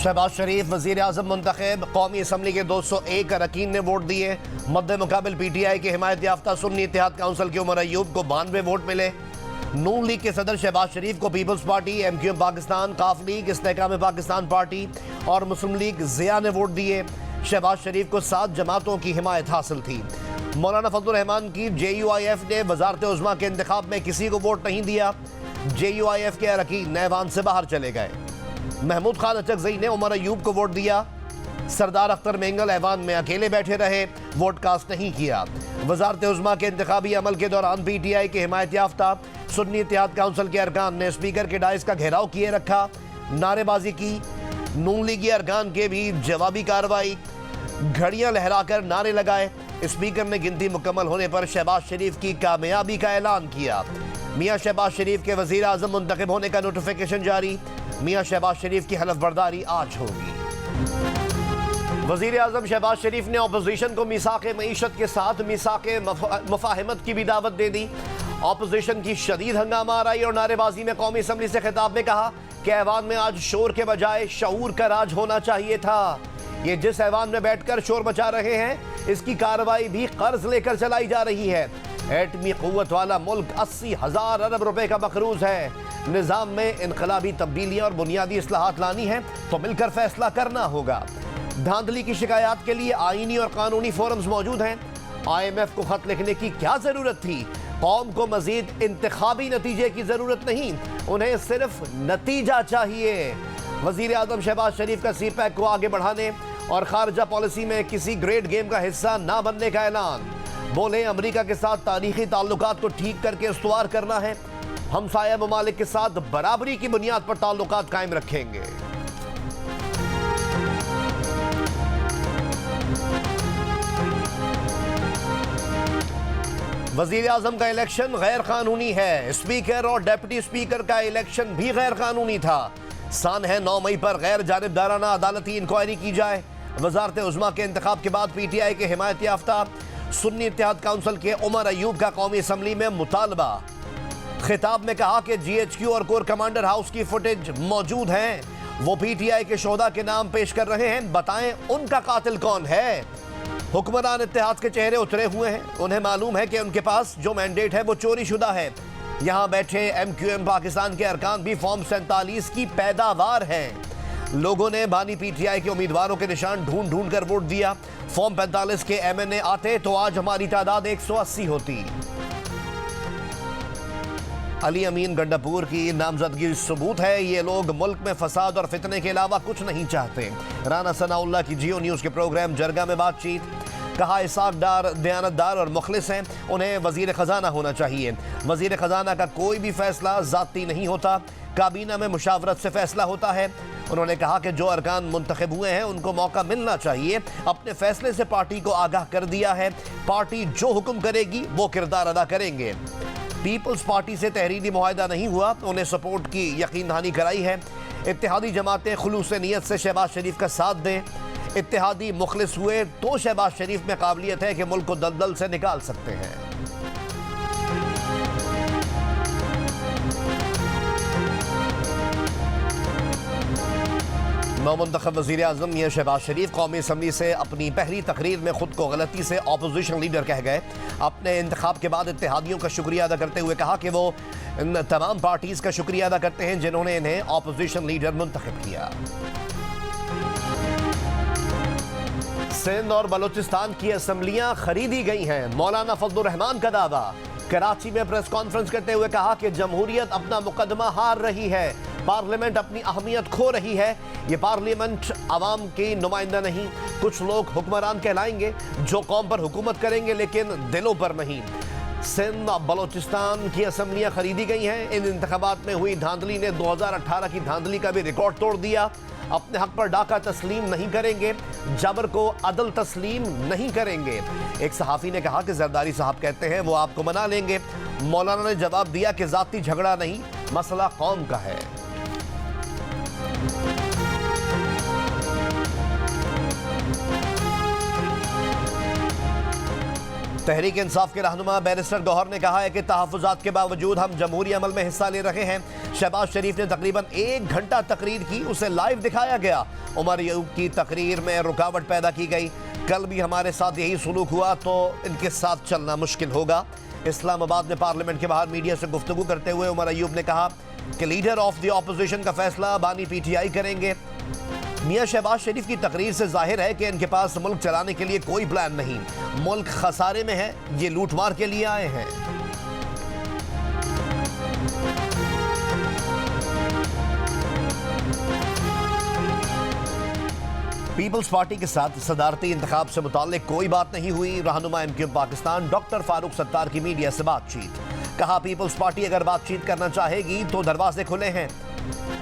शहबाज शरीफ वज़ीर आज़म मुंतखब, कौमी असम्बली के 201 अरकान ने वोट दिए। मद्दे मुकाबिल PTI के हिमायत याफ्ता सुन्नी इत्तेहाद काउंसिल के उमर अयूब को 92 वोट मिले। नून लीग के सदर शहबाज शरीफ को पीपल्स पार्टी, MQM पाकिस्तान, काफ लीग, इस्तेहकाम पाकिस्तान पार्टी और मुस्लिम लीग ज़िया ने वोट दिए। शहबाज शरीफ को 7 जमातों की हिमायत हासिल थी। मौलाना फजलुर रहमान की JUIF ने वजारत उज़्मा के इंतखाब में किसी को वोट नहीं दिया। JUIF के अरकान ऐवान से बाहर चले गए। महमूद खान अचकज़ई ने उमर अयूब को वोट दिया। सरदार अख्तर मेंगल ऐवान में अकेले बैठे रहे, वोट कास्ट नहीं किया। वजारत उज़्मा के इंतखाबी अमल के दौरान PTI के हिमायत याफ्ता सुन्नी इत्तेहाद काउंसिल के अरकान ने स्पीकर के डाइस का घेराव किए रखा, नारेबाजी की। नून लीगी अरकान के भी जवाबी कार्रवाई, घड़ियां लहराकर नारे लगाए। स्पीकर ने गिनती मुकम्मल होने पर शहबाज शरीफ की कामयाबी का ऐलान किया। मियां शहबाज शरीफ के वज़ीर आज़म मुंतखब होने का नोटिफिकेशन जारी। मियां शहबाज शरीफ की हलफ बर्दारी आज होगी। वज़ीर आज़म शहबाज शरीफ ने अपोजिशन को मीसाक़ मईशत के साथ मीसाक़ मुफ़ाहमत की भी दावत दे दी। अपोजिशन की शदीद हंगामा आराई और नारेबाजी में कौमी असम्बली से खिताब में कहा कि ऐवान में आज शोर के बजाय शऊर का राज होना चाहिए था। ये जिस ऐवान में बैठकर शोर मचा रहे हैं, इसकी कार्रवाई भी कर्ज लेकर चलाई जा रही है। एटमी क़ुव्वत वाला मुल्क 80,000 अरब रुपए का मकरूज है। निज़ाम में इनकलाबी तब्दीलियाँ और बुनियादी इस्लाहात लानी है तो मिलकर फैसला करना होगा। धांधली की शिकायत के लिए आईनी और कानूनी फोरम्स मौजूद हैं। IMF को खत लिखने की क्या जरूरत थी? कौम को मजीद इंतखाबी नतीजे की जरूरत नहीं, उन्हें सिर्फ नतीजा चाहिए। वज़ीर आज़म शहबाज शरीफ का CPAC को आगे बढ़ाने और खारजा पॉलिसी में किसी ग्रेट गेम का हिस्सा ना बनने का ऐलान। बोले अमेरिका के साथ तारीखी ताल्लुकात को ठीक करके इस्तवार करना है। हमसाया ममालिक के साथ बराबरी की बुनियाद पर ताल्लुकात कायम रखेंगे। वज़ीर आज़म का इलेक्शन गैर कानूनी है। स्पीकर और डिप्टी स्पीकर का इलेक्शन भी गैर कानूनी था। सान है 9 मई पर गैर जानिबदाराना अदालती इंक्वायरी की जाए। वजारत उज़्मा के इंतखाब के बाद PTI के हिमायत याफ्ता सुन्नी इत्तेहाद काउंसिल के उमर अयूब का कौमी असम्बली में मुतालबा। खिताब में कहा कि GHQ और कोर कमांडर हाउस की फुटेज मौजूद है। वो PTI के शोहदा के नाम पेश कर रहे हैं, बताएं उनका कातिल कौन है। हुक्मरान इत्तेहाद के चेहरे उतरे हुए हैं। उन्हें मालूम है कि उनके पास जो मैंडेट है वो चोरी शुदा है। यहाँ बैठे MQM पाकिस्तान के अरकान भी फॉर्म 47 की पैदावार हैं। लोगों ने बानी PTI के उम्मीदवारों के निशान ढूंढ ढूंढ कर वोट दिया। फॉर्म 45 के MNA आते तो आज हमारी तादाद 180 होती। अली अमीन गंडापुर की नामजदगी सबूत है। ये लोग मुल्क में फसाद और फितने के अलावा कुछ नहीं चाहते। राना सनाउल्लाह की जियो न्यूज़ के प्रोग्राम जरगा में बातचीत। कहा इसाक डार दयानतदार और मुखलिस हैं, उन्हें वज़ीर ख़जाना होना चाहिए। वज़ीर ख़जाना का कोई भी फैसला ज़ाती नहीं होता, काबीना में मुशावरत से फैसला होता है। उन्होंने कहा कि जो अरकान मुंतखब हुए हैं उनको मौका मिलना चाहिए। अपने फैसले से पार्टी को आगाह कर दिया है। पार्टी जो हुक्म करेगी वो किरदार अदा करेंगे। पीपल्स पार्टी से तहरीरी मुआहदा नहीं हुआ, उन्हें सपोर्ट की यकीन दहानी कराई है। इत्तेहादी जमातें खुलूस नीयत से शहबाज शरीफ का साथ दें। इत्तेहादी मुखलिस हुए तो शहबाज शरीफ में काबिलियत है कि मुल्क को दलदल से निकाल सकते हैं। नौमुंतखब वज़ीर आज़म मियां शहबाज शरीफ कौमी असम्बली से अपनी पहली तकरीर में खुद को गलती से अपोजिशन लीडर कह गए। अपने इंतखाब के बाद इत्तेहादियों का शुक्रिया अदा करते हुए कहा कि वो इन तमाम पार्टीज़ का शुक्रिया अदा करते हैं जिन्होंने इन्हें अपोजिशन लीडर मुंतखब किया। सिंध और बलूचिस्तान की असम्बलियाँ खरीदी गई हैं, मौलाना फजलुर रहमान का दावा। कराची में प्रेस कॉन्फ्रेंस करते हुए कहा कि जमहूरियत अपना मुकदमा हार रही है, पार्लियामेंट अपनी अहमियत खो रही है। ये पार्लियामेंट आवाम की नुमाइंदा नहीं। कुछ लोग हुक्मरान कहलाएंगे जो कौम पर हुकूमत करेंगे लेकिन दिलों पर नहीं। सिंध बलूचिस्तान की असम्बलियाँ खरीदी गई हैं। इन इंतखाबात में हुई धांधली ने 2018 की धांधली का भी रिकॉर्ड तोड़ दिया। अपने हक पर डाका तस्लीम नहीं करेंगे, जबर को अदल तस्लीम नहीं करेंगे। एक सहाफ़ी ने कहा कि जरदारी साहब कहते हैं वो आपको मना लेंगे। मौलाना ने जवाब दिया कि ज़ाती झगड़ा नहीं, मसला कौम का है। तहरीक इंसाफ के रहनुमा बैरिस्टर गौहर ने कहा है कि तहफ़्फ़ुज़ात के बावजूद हम जमहूरी अमल में हिस्सा ले रहे हैं। शहबाज शरीफ ने तकरीबन 1 घंटा तकरीर की, उसे लाइव दिखाया गया। उमर अय्यूब की तकरीर में रुकावट पैदा की गई। कल भी हमारे साथ यही सलूक हुआ तो इनके साथ चलना मुश्किल होगा। इस्लामाबाद में पार्लियामेंट के बाहर मीडिया से गुफ्तगू करते हुए उमर अय्यूब ने कहा कि लीडर ऑफ द ऑपोजिशन का फैसला बानी PTI करेंगे। मियां शहबाज शरीफ की तकरीर से जाहिर है कि इनके पास मुल्क चलाने के लिए कोई प्लान नहीं, मुल्क खसारे में है, ये लूटमार के लिए आए हैं। पीपल्स पार्टी के साथ सदारती इंतखाब से मुताल्लिक कोई बात नहीं हुई। रहनुमा MQ पाकिस्तान डॉक्टर फारूक सत्तार की मीडिया से बातचीत। कहा पीपल्स पार्टी अगर बातचीत करना चाहेगी तो दरवाजे खुले हैं।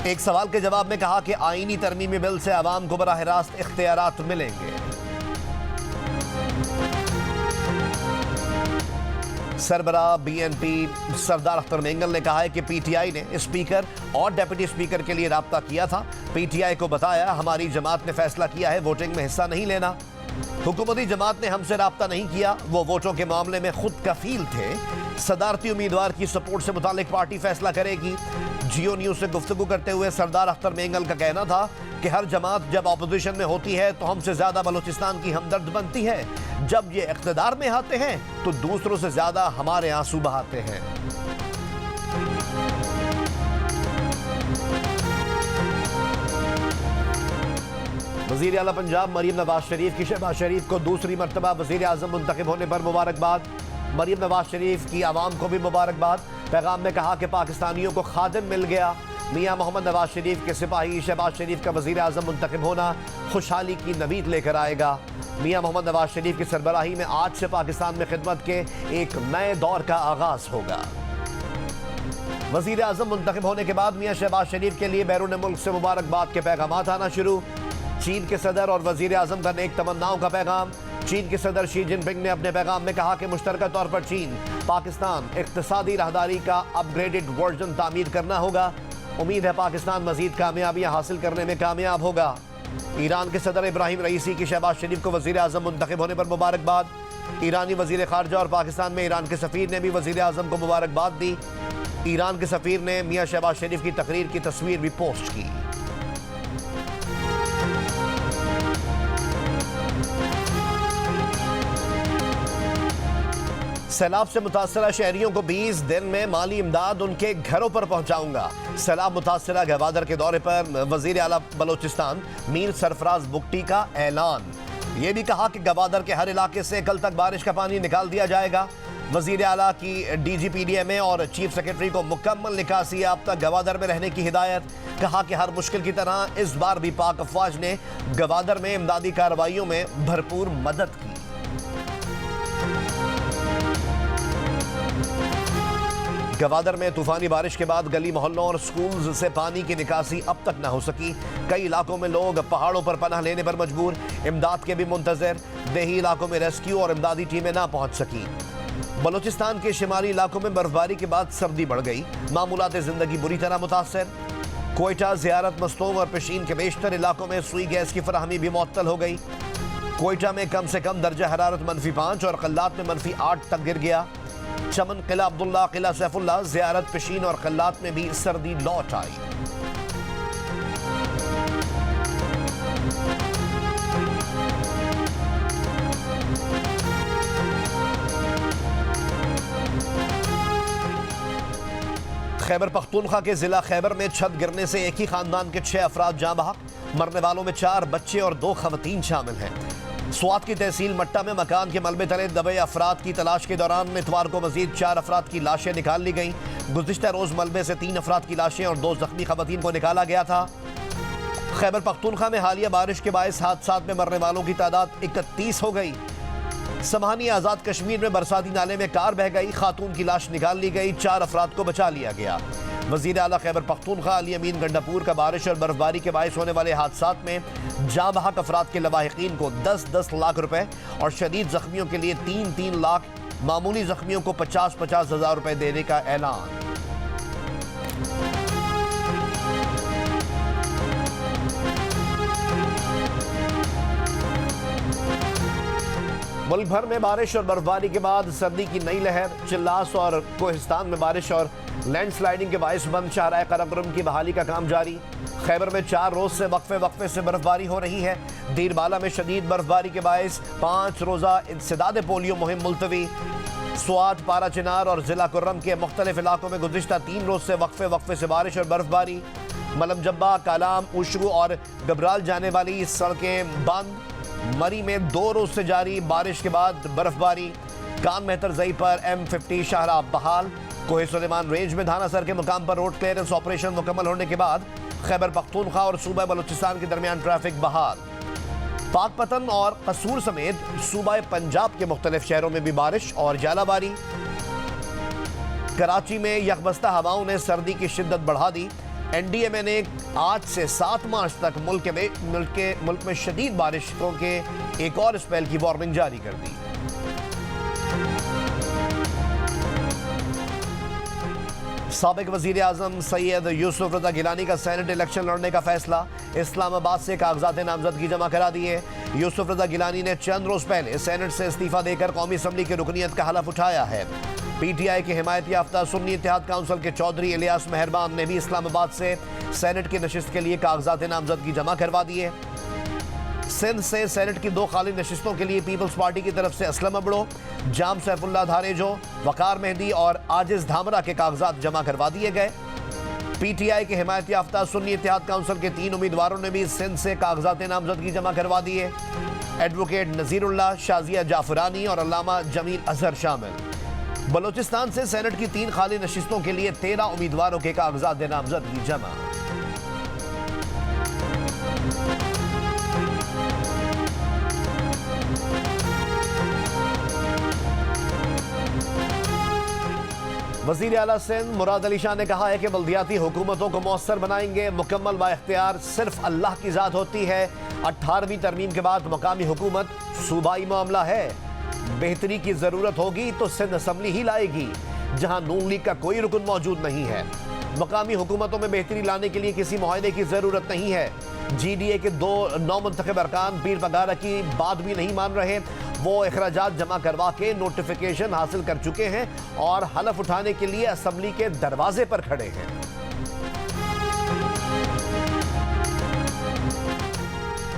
एक सवाल के जवाब में कहा कि आईनी तरमीमी बिल से आवाम को बराह रास्त इख्तियारात मिलेंगे। सरबराह BNP सरदार अख्तर मेंगल ने कहा है कि PTI ने स्पीकर और डिप्टी स्पीकर के लिए राब्ता किया था। PTI को बताया हमारी जमात ने फैसला किया है वोटिंग में हिस्सा नहीं लेना। हुकूमती जमात ने हमसे राब्ता नहीं किया, वो वोटों के मामले में खुद कफील थे। सदारती उम्मीदवार की सपोर्ट से मुतालिक पार्टी फैसला करेगी। जियो न्यूज से गुफ्तगू करते हुए सरदार अख्तर मेंगल का कहना था कि हर जमात जब अपोजिशन में होती है तो हमसे ज्यादा बलूचिस्तान की हमदर्द बनती है, जब ये इख्तिदार में आते हैं तो दूसरों से ज्यादा हमारे आंसू बहाते हैं। वज़ीर आला पंजाब मरीम नवाज शरीफ की शहबाज शरीफ को दूसरी मरतबा वज़ीर आज़म मुंतखब होने पर मुबारकबाद। मरीम नवाज शरीफ की आवाम को भी मुबारकबाद। पैगाम में कहा कि पाकिस्तानियों को खादिम मिल गया। मियां मोहम्मद नवाज शरीफ के सिपाही शहबाज शरीफ का वज़ीर आज़म मुंतखब होना खुशहाली की नवीद लेकर आएगा। मियां मोहम्मद नवाज शरीफ की सरबराही में आज से पाकिस्तान में खिदमत के एक नए दौर का आगाज होगा। वज़ीर आज़म मुंतखब होने के बाद मियां शहबाज शरीफ के लिए बैरून मुल्क से मुबारकबाद के पैगाम आना शुरू। चीन के सदर और वज़ीर आज़म का नेक तमन्नाओं का पैगाम। चीन के सदर शी जिनपिंग ने अपने पैगाम में कहा कि मुश्तरका तौर पर चीन पाकिस्तान इक़्तिसादी राहदारी का अपग्रेडेड वर्जन तामीर करना होगा। उम्मीद है पाकिस्तान मजीद कामयाबियां हासिल करने में कामयाब होगा। ईरान के सदर इब्राहिम रईसी की शहबाज शरीफ को वज़ीर आज़म मुंतखब होने पर मुबारकबाद। ईरानी वज़ीर ख़ारजा और पाकिस्तान में ईरान के सफ़ीर ने भी वज़ीर आज़म को मुबारकबाद दी। ईरान के सफ़ीर ने मियां शहबाज शरीफ की तकरीर की तस्वीर भी पोस्ट की। सैलाब से मुतासरा शहरियों को 20 दिन में माली इमदाद उनके घरों पर पहुंचाऊंगा। सैलाब मुतासरा गवादर के दौरे पर वज़ीर आला बलोचिस्तान मीर सरफराज बुगटी का ऐलान। ये भी कहा कि गवादर के हर इलाके से कल तक बारिश का पानी निकाल दिया जाएगा। वज़ीर आला की DGPDMA और चीफ सेक्रेटरी को मुकम्मल निकासी याफ्ता गवादर में रहने की हिदायत। कहा कि हर मुश्किल की तरह इस बार भी पाक अफवाज ने गवादर में इमदादी कार्रवाइयों में भरपूर मदद की। गवादर में तूफानी बारिश के बाद गली मोहल्लों और स्कूल्स से पानी की निकासी अब तक न हो सकी। कई इलाकों में लोग पहाड़ों पर पनाह लेने पर मजबूर। इमदाद के भी मुंतजर। देही इलाकों में रेस्क्यू और इमदादी टीमें ना पहुंच सकी। बलूचिस्तान के शिमाली इलाकों में बर्फबारी के बाद सर्दी बढ़ गई। मामूलात जिंदगी बुरी तरह मुतासर। कोयटा, ज़ियारत, मस्तोंग और पेशीन के बेशतर इलाकों में सुई गैस की फराहमी भी मुअत्तल हो गई। कोयटा में कम से कम दर्जा हरारत -5 और कल्लात में -8 तक गिर गया। चमन, किला अब्दुल्ला, किला सैफुल्ला, ज़ियारत, पेशीन और कल्लात में भी सर्दी लौट आई। खैबर पख्तूनख्वा के जिला खैबर में छत गिरने से एक ही खानदान के 6 अफराद जाँ बहक। मरने वालों में 4 बच्चे और 2 खवातीन शामिल हैं। स्वात की तहसील मट्टा में मकान के मलबे तले दबे अफराद की तलाश के दौरान इतवार को मजीद 4 अफराद की लाशें निकाल ली गईं। गुज़िश्ता रोज़ मलबे से 3 अफराद की लाशें और 2 जख्मी खवातीन को निकाला गया था। खैबर पख्तूनख्वा में हालिया बारिश के बायस हादसात में मरने वालों की तादाद 31 हो गई। समहानी आज़ाद कश्मीर में बरसाती नाले में कार बह गई। खातून की लाश निकाल ली गई। 4 अफराद को बचा लिया गया। वज़ीर आला खैबर पख्तूनख्वा अली अमीन गंडापुर का बारिश और बर्फबारी के बायस होने वाले हादसात में जाँ बहक अफराद के लवाहिकीन को 10-10 लाख रुपए और शदीद जख्मियों के लिए 3-3 लाख, मामूली जख्मियों को 50-50 हज़ार रुपए देने का ऐलान। मुल्क भर में बारिश और बर्फबारी के बाद सर्दी की नई लहर। चिल्लास और कोहिस्तान में बारिश और लैंडस्लाइडिंग के बायस बंद शाहराह कराकोरम की बहाली का काम जारी। खैबर में 4 रोज से वक्फे से बर्फबारी हो रही है। दीरबाला में शदीद बर्फबारी के बायस 5 रोजा इंसदाद पोलियो मुहिम मुलतवी। स्वात, पारा चिनार और जिला कुर्रम के मुख्तलिफ इलाकों में गुज़िश्ता 3 रोज से वक्फे से बारिश और बर्फबारी। मलम जब्बा, कालाम, उशरू और गबराल जाने वाली सड़कें बंद। मरी में 2 रोज से जारी बारिश के बाद बर्फबारी। कान मेहतर जई पर M50 शाहराह बहाल। कोहे सुलेमान रेंज में धानासर के मुकाम पर रोड क्लियरेंस ऑपरेशन मुकम्मल होने के बाद खैबर पख्तूनख्वा और सूबा बलूचिस्तान के दरमियान ट्रैफिक बहाल। पाकपतन और कसूर समेत सूबा पंजाब के मुख्तलिफ शहरों में भी बारिश और जालाबारी। कराची में यकबस्ता हवाओं ने सर्दी की शिद्दत बढ़ा दी। NDMA ने आज से 7 मार्च तक मुल्क में शदीद बारिशों के एक और स्पेल की वार्निंग जारी कर दी। साबिक वजीर आजम सैयद यूसुफ रजा गिलानी का सेनेट इलेक्शन लड़ने का फैसला। इस्लामाबाद से कागजात नामजदगी जमा करा दिए। यूसुफ रजा गिलानी ने चंद रोज पहले सेनेट से इस्तीफा देकर कौमी असम्बली की रुकनीत का हलफ उठाया है। PTI के हिमायत याफ्ता सुन्नी इत्तेहाद काउंसिल के चौधरी इलियास मेहरबान ने भी इस्लामाबाद से सेनेट की नशिस्त के लिए कागजात नामजदगी जमा करवा दिए। सिंध से सेनेट की 2 खाली नशिस्तों के लिए पीपल्स पार्टी की तरफ से असलम अबड़ो, जाम सैफुल्ला धारेजो, वकार मेहदी और आजिज धामरा के कागजात जमा करवा दिए गए। PTI के हिमायत याफ्ता सुन्नी इत्तेहाद काउंसिल के 3 उम्मीदवारों ने भी सिंध से कागजात नामजदगी जमा करवा दिए। एडवोकेट नजीरुल्लाह, शाजिया जाफरानी और अल्लामा जमील अजहर शामिल। बलूचिस्तान से सेनेट की 3 खाली नशिस्तों के लिए 13 उम्मीदवारों के कागजात नामजदगी जमा। वज़ीर आला सिंध मुराद अली शाह ने कहा है कि बल्दियाती हुकूमतों को मौसर बनाएंगे। मुकम्मल बाइख्तियार सिर्फ अल्लाह की ज़ात होती है। 18वीं तरमीम के बाद मकामी हुकूमत सूबाई मामला है। बेहतरी की जरूरत होगी तो सिंध असम्बली ही लाएगी, जहां नून लीग का कोई रुकन मौजूद नहीं है। मकामी हुकूमतों में बेहतरी लाने के लिए किसी मुआहदे की जरूरत नहीं है। GDA के 2 नौमुंतखब अरकान पीर पगारा की बात भी नहीं मान रहे। वो अखराजात जमा करवा के नोटिफिकेशन हासिल कर चुके हैं और हलफ उठाने के लिए असम्बली के दरवाजे पर खड़े हैं।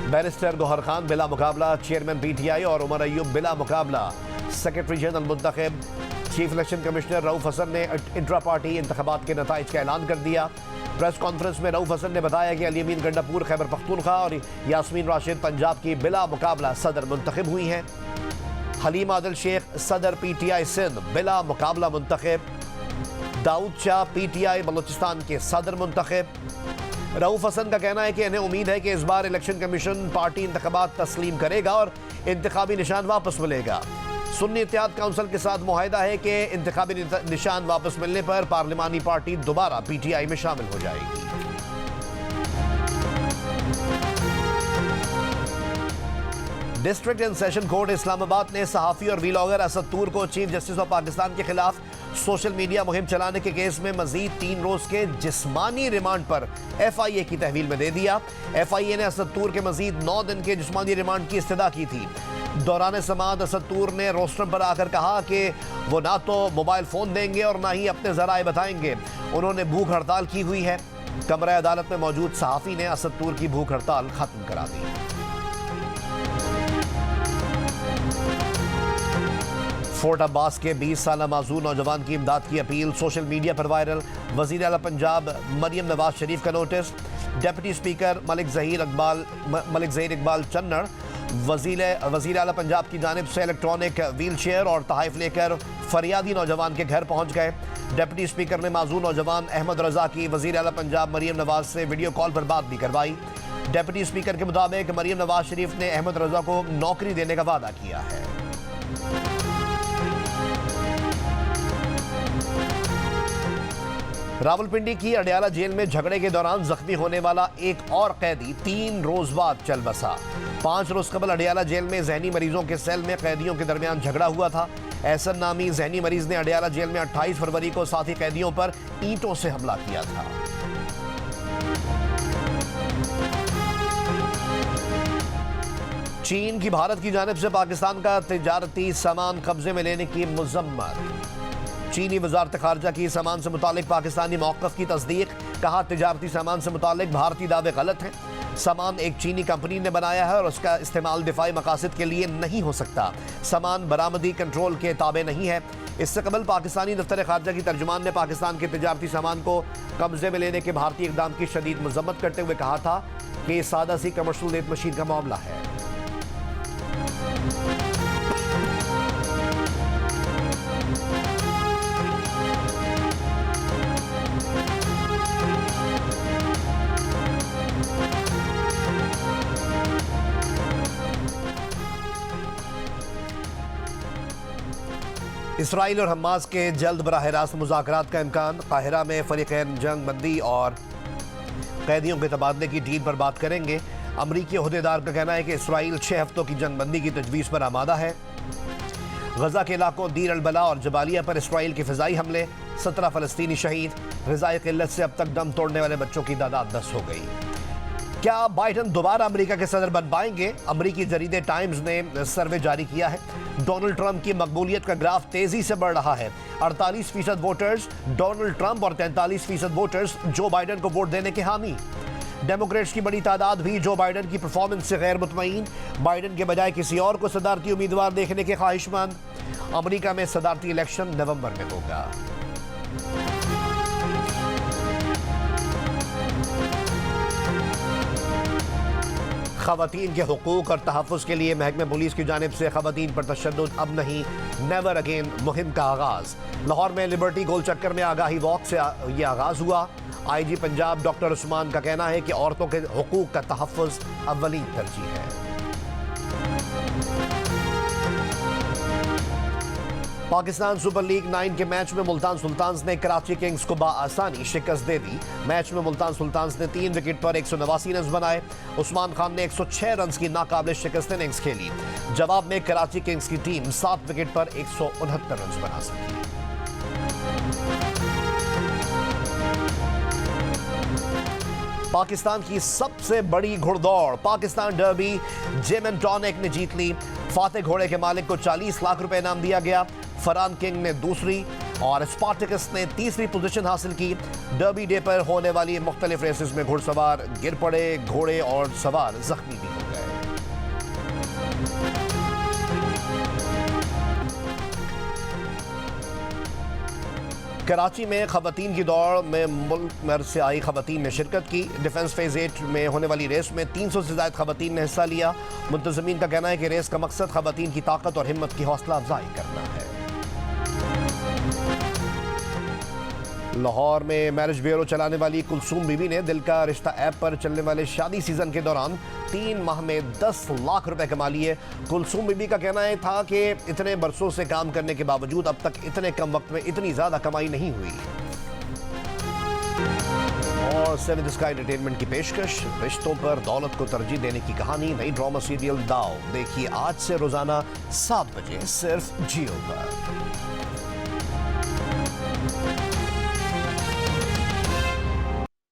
बैरिस्टर गौहर खान बिला मुकाबला चेयरमैन PTI और उमर अय्यूब बिला मुकाबला सेक्रेटरी जनरल मुंतखब। Chief election commissioner Rauf Hasan ने इंट्रा पार्टी इंतखाबात के नताइज का ऐलान कर दिया। प्रेस कॉन्फ्रेंस में रऊफ हसन ने बताया कि अली अमीन गंडापुर खैबर पख्तूनख्वा और यास्मीन राशिद पंजाब की बिला मुकाबला सदर मुंतखब हुई हैं। हलीम आदिल शेख सदर PTI सिंध बिला मुकाबला मुंतखब। दाऊद शाह PTI बलूचिस्तान के सदर मुंतखब। रऊफ हसन का कहना है कि इन्हें उम्मीद है कि इस बार इलेक्शन कमीशन पार्टी इंतखाबात तस्लीम करेगा और इंतखाबी निशान वापस मिलेगा। सुन्नी इत्तेहाद काउंसिल के साथ मुआहिदा है कि इंतखाबी निशान वापस मिलने पर पार्लिमानी पार्टी दोबारा PTI में शामिल हो जाएगी। District and session court Islamabad ने सहाफ़ी और वीलॉगर असद तूर को चीफ जस्टिस ऑफ पाकिस्तान के खिलाफ सोशल मीडिया मुहिम चलाने के केस में मजीद 3 रोज के जिस्मानी रिमांड पर FIA की तहवील में दे दिया। FIA ने असद तूर के मजीद 9 दिन के जिस्मानी रिमांड की इस्तदा की थी। दौरान समाअत असद तूर ने रोस्टरम पर आकर कहा कि वो ना तो मोबाइल फ़ोन देंगे और ना ही अपने ज़राए बताएंगे। उन्होंने भूख हड़ताल की हुई है। कमरा अदालत में मौजूद सहाफ़ी ने असद तूर की भूख हड़ताल खत्म करा दी। फोर्ट अब्बास के 20 साला माजूर नौजवान की इमदाद की अपील सोशल मीडिया पर वायरल। वज़ीर आला पंजाब मरियम नवाज शरीफ का notice. Deputy speaker Malik Zaheer Iqbal Channar वज़ीर आला पंजाब की जानिब से इलेक्ट्रॉनिक व्हील चेयर और तहाइफ लेकर फरियादी नौजवान के घर पहुँच गए। डिप्टी स्पीकर ने माजूर नौजवान अहमद रजा की वज़ीर आला पंजाब मरियम नवाज से वीडियो कॉल पर बात भी करवाई। डिप्टी स्पीकर के मुताबिक मरियम नवाज शरीफ ने अहमद रजा को नौकरी देने का वादा किया है। रावलपिंडी की अडियाला जेल में झगड़े के दौरान जख्मी होने वाला एक और कैदी 3 रोज बाद चल बसा। 5 रोज कबल अडियाला जेल में जहनी मरीजों के सेल में कैदियों के दरमियान झगड़ा हुआ था। एहसन नामी जहनी मरीज ने अडियाला जेल में 28 फरवरी को साथी कैदियों पर ईंटों से हमला किया था। चीन की भारत की जानिब से पाकिस्तान का तिजारती सामान कब्जे में लेने की मजम्मत। चीनी वजारत खारजा की सामान से मुतालिक पाकिस्तानी मौक़िफ़ की तस्दीक। कहा, तिजारती सामान से मुतालिक भारतीय दावे गलत हैं। सामान एक चीनी कंपनी ने बनाया है और उसका इस्तेमाल दिफाई मकासद के लिए नहीं हो सकता। सामान बरामदी कंट्रोल के ताबे नहीं है। इससे कबल पाकिस्तानी दफ्तर खारजा की तर्जुमान ने पाकिस्तान के तिजारती सामान को कब्जे में लेने के भारतीय इक़दाम की शदीद मजम्मत करते हुए कहा था कि सादा सी कमर्शियल लेथ मशीन का मामला है। इसराइल और हमास के जल्द बराह रास्त मुज़ाकरात का इम्कान। काहिरा में फरीक़ैन जंग बंदी और कैदियों के तबादले की डील पर बात करेंगे। अमरीकी ओहदेदार का कहना है कि इसराइल 6 हफ्तों की जंग बंदी की तजवीज़ पर आमादा है। गजा के इलाकों दीर अल बला और जबालिया पर इसराइल के फ़िज़ाई हमले। 17 फ़लस्तीनी शहीद। ग़िज़ाई क़िल्लत से अब तक दम तोड़ने वाले बच्चों की तादाद 10 हो गई। क्या बाइडन दोबारा अमेरिका के सदर बन पाएंगे? अमरीकी जरीदे टाइम्स ने सर्वे जारी किया है। डोनाल्ड ट्रंप की मकबूलियत का ग्राफ तेजी से बढ़ रहा है। 48% वोटर्स डोनाल्ड ट्रंप और 43% वोटर्स जो बाइडन को वोट देने के हामी। डेमोक्रेट्स की बड़ी तादाद भी जो बाइडन की परफॉर्मेंस से गैर मुतमईन। बाइडन के बजाय किसी और को सदारती उम्मीदवार देखने के ख्वाहिशमंद। अमरीका में सदारती इलेक्शन नवंबर में होगा। ख़वातीन के हुकूक और तहफ़्फ़ुज़ के लिए महकमे पुलिस की जानिब से ख़वातीन पर तशद्दुद अब नहीं, नेवर अगेन मुहिम का आगाज़। लाहौर में लिबर्टी गोल चक्कर में आगाही वॉक से यह आगाज़ हुआ। IG पंजाब डॉक्टर उस्मान का कहना है कि औरतों के हुकूक का तहफ़्फ़ुज़ अव्वलीन तरजीह है। पाकिस्तान सुपर लीग 9 के मैच में मुल्तान सुल्तान्स ने कराची किंग्स को बाआसानी शिकस्त दे दी। मैच में मुल्तान सुल्तान्स ने 3 विकेट पर 189 रन बनाए। उस्मान खान ने 106 रन की नाकाबिल शिकस्त इनिंग्स खेली। जवाब में कराची किंग्स की टीम 7 विकेट पर 169 रन बना सकी। पाकिस्तान की सबसे बड़ी घुड़दौड़ पाकिस्तान डर्बी जेमन टॉनिक ने जीत ली। फातेह घोड़े के मालिक को 40 लाख रुपए इनाम दिया गया। फरहान किंग ने दूसरी और स्पार्टिकस ने तीसरी पोजीशन हासिल की। डर्बी डे पर होने वाली मुख्तलिफ रेसेस में घुड़सवार गिर पड़े, घोड़े और सवार जख्मी भी हो गए। कराची में खवातीन की दौड़ में मुल्क भर से आई खवातीन ने शिरकत की। डिफेंस फेज 8 में होने वाली रेस में 300 से ज़्यादा खवातीन ने हिस्सा लिया। मुंतज़मीन का कहना है कि रेस का मकसद खवातीन की ताकत और हिम्मत की हौसला अफजाई करना है। लाहौर में मैरिज ब्यूरो चलाने वाली कुलसूम बीबी ने दिल का रिश्ता ऐप पर चलने वाले शादी सीजन के दौरान 3 माह में 10 लाख रुपए कमा लिए। कुलसूम बीबी का कहना है था कि इतने बरसों से काम करने के बावजूद अब तक इतने कम वक्त में इतनी ज्यादा कमाई नहीं हुई। और सेवन स्काई एंटरटेनमेंट की पेशकश, रिश्तों पर दौलत को तरजीह देने की कहानी, नई ड्रामा सीरियल दाव देखिए आज से रोजाना 7 बजे सिर्फ जियो पर।